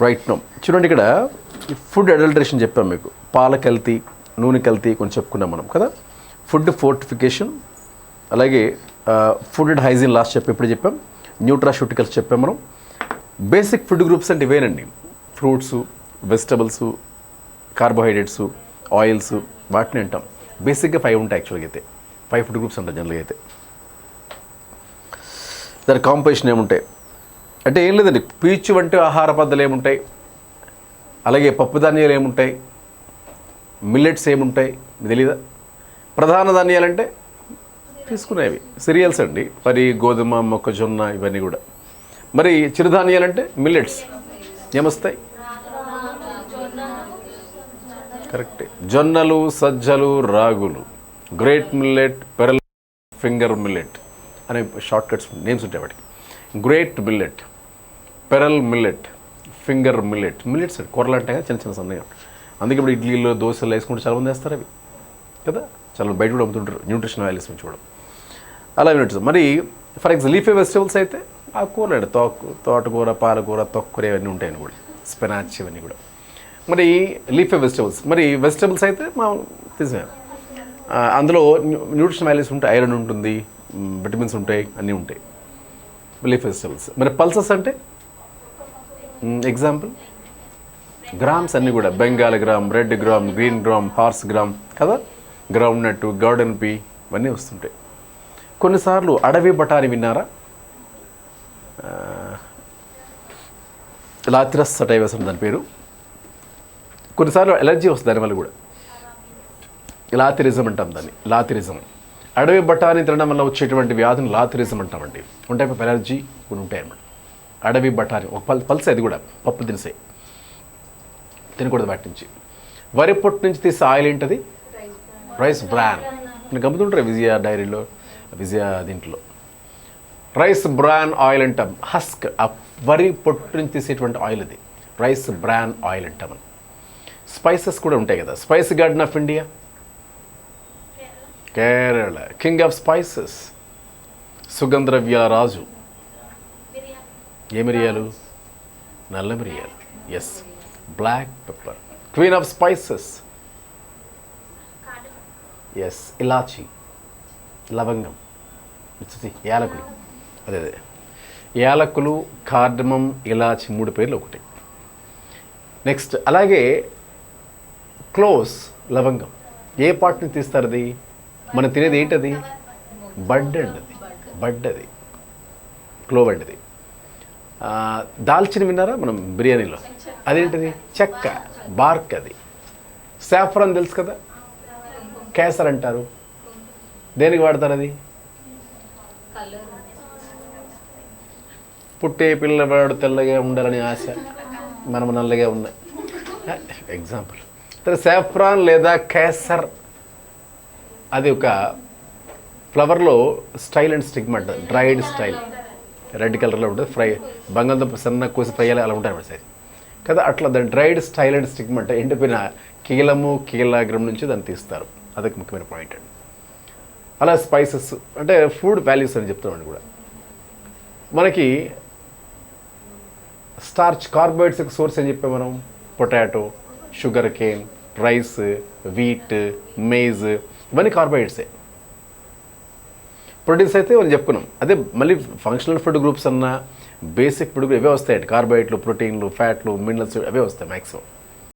Right no చూడండి, ఇక్కడ food adulteration చెప్పాం మీకు. పాల కల్తీ, నూనె కల్తీ కొంచెం చెప్పుకున్నాం మనం కదా. ఫుడ్ ఫోర్టిఫికేషన్, అలాగే ఫుడ్ అండ్ హైజీన్ లాస్ట్ ఎప్పుడు చెప్పాం. న్యూట్రాస్యూటికల్స్ చెప్పాం మనం. బేసిక్ ఫుడ్ గ్రూప్స్ అంటే ఇవేనండి. ఫ్రూట్స్, వెజిటబుల్స్, కార్బోహైడ్రేట్స్, ఆయిల్స్, వాటిని అంటాం. బేసిక్గా 5 ఉంటాయి యాక్చువల్గా అయితే. 5 ఫుడ్ గ్రూప్స్ అంటారు జనరల్గా అయితే. దాని కాంపోజిషన్ ఏముంటాయి అంటే ఏం లేదండి, పీచు వంటి ఆహార పదార్థాలు ఏముంటాయి, అలాగే పప్పు ధాన్యాలు ఏముంటాయి, మిల్లెట్స్ ఏముంటాయి మీకు తెలీదా. ప్రధాన ధాన్యాలంటే తీసుకునేవి సిరియల్స్ అండి, వరి, గోధుమ, మొక్కజొన్న ఇవన్నీ కూడా. మరి చిరుధాన్యాలంటే మిల్లెట్స్ ఏమొస్తాయి, కరెక్టే, జొన్నలు, సజ్జలు, రాగులు, great millet, pearl, finger millet అనే షార్ట్ కట్స్ నేమ్స్ ఉంటాయి వాటికి. Great millet, pearl millet, finger millet. Millets కూరలు అంటే చిన్న చిన్న సన్నగా. అందుకే ఇప్పుడు ఇడ్లీలో, దోశలు వేసుకుంటే చాలామంది వేస్తారు అవి కదా. చాలా బయట కూడా అమ్ముతుంటారు న్యూట్రిషన్ వాల్యూస్ నుంచి కూడా. అలా యూనిట్స్. మరి ఫర్ ఎగ్జాంపుల్ లీఫీ వెజిటబుల్స్ అయితే ఆ కూరలు అండి, తోటకూర, పాలకూర, తొక్కూర ఇవన్నీ ఉంటాయని కూడా, స్పినాచ్ ఇవన్నీ కూడా. మరి లీఫీ వెజిటబుల్స్. మరి వెజిటబుల్స్ అయితే మా తెలిసిన అందులో న్యూట్రిషన్ వాల్యూస్ ఉంటాయి, ఐరన్ ఉంటుంది, విటమిన్స్ ఉంటాయి, అన్నీ ఉంటాయి లీఫ్ వెజిటబుల్స్. మరి పల్సెస్ అంటే ఎగ్జాంపుల్ గ్రామ్స్ అన్నీ కూడా, Bengal gram, red gram, green gram, horse gram కదా, గ్రౌండ్ నట్టు, గార్డెన్ పీ ఇవన్నీ వస్తుంటాయి. కొన్నిసార్లు అడవి బఠానీ విన్నారా, లాథిరస్ సటైవస్ దాని పేరు. కొన్నిసార్లు ఎలర్జీ వస్తుంది దానివల్ల కూడా, లాథిరిజం అంటాం దాన్ని, లాథిరిజం. అడవి బఠానీ తినడం వల్ల వచ్చేటువంటి వ్యాధిని లాథిరిజం అంటామండి. ఉంటాయి ఎలర్జీ కొన్ని ఉంటాయి అన్నమాట. అడవి బఠానీ ఒక పల్సే, అది కూడా పప్పు దినుసే, తినకూడదు వాటి నుంచి. వరి పొట్టు నుంచి తీసే ఆయిల్ ఏంటది, రైస్ బ్రాన్. నేను గమ్ముతుంటారు విజయ డైరీలో, విజయ దీంట్లో రైస్ బ్రాన్ ఆయిల్ అంటాం. హస్క్, ఆ వరి పొట్టు నుంచి తీసేటువంటి ఆయిల్ అది రైస్ బ్రాన్ ఆయిల్ అంటాం. స్పైసెస్ కూడా ఉంటాయి కదా. Spice garden of India, Kerala, king of spices, సుగంధ ద్రవ్యాల రాజు. ఏ మిరియాలు, నల్ల మిరియాలు, yes, black pepper. Queen of spices, yes, ఇలాచి, లవంగం, యాలకులు, అదే యాలకులు, కార్డమం, ఇలాచి, 3 పేర్లు ఒకటి. నెక్స్ట్ అలాగే క్లోవ్స్, లవంగం. ఏ పార్ట్ నుంచి తీస్తారు అది, మనం తినేది ఏంటది, బడ్ అండి, అది బడ్, అది క్లోవ్ అండి. అది దాల్చిన విన్నారా మనం బిర్యానీలో, అదేంటిది చెక్క, బార్క్. అది సాఫ్రాన్ తెలుసు కదా, కేసర్ అంటారు. దేనికి వాడతారు అది, పుట్టే పిల్లవాడు తెల్లగా ఉండాలని ఆశ, మనం నల్లగా ఉన్నాయి ఎగ్జాంపుల్. సాఫ్రాన్ లేదా కేసర్ అది ఒక ఫ్లవర్లో style and stigma, dried style, red కలర్లో ఉంటుంది. ఫ్రై బంగాళదుంప సన్న కోసి ఫ్రై అలా ఉంటాయి అన్నమాట సరే కదా. అట్లా దాని డ్రైడ్ స్టైల్ అండ్ స్టిగ్మా అంటే ఎండిపోయిన కీలము, కీలాగ్రం నుంచి దాన్ని తీస్తారు. అదొక ముఖ్యమైన పాయింట్ అండి. అలా స్పైసెస్ అంటే ఫుడ్ వాల్యూస్ అని చెప్తామండి కూడా. మనకి స్టార్చ్, కార్బోహైడ్రేట్స్కి సోర్స్ అని చెప్పాం మనం. Potato, sugar cane, rice, wheat, maize, ఇవన్నీ కార్బోహైడ్రేట్సే. ప్రోటీన్స్ అయితే మనం చెప్పుకున్నాం. అదే మళ్ళీ ఫంక్షనల్ ఫుడ్ గ్రూప్స్ అన్నా, బేసిక్ ఫుడ్ గ్రూప్ ఇవే వస్తాయండి. కార్బోహైడ్రేట్లు, ప్రోటీన్లు, ఫ్యాట్లు, మినరల్స్ అవే వస్తాయి మ్యాక్సిమం.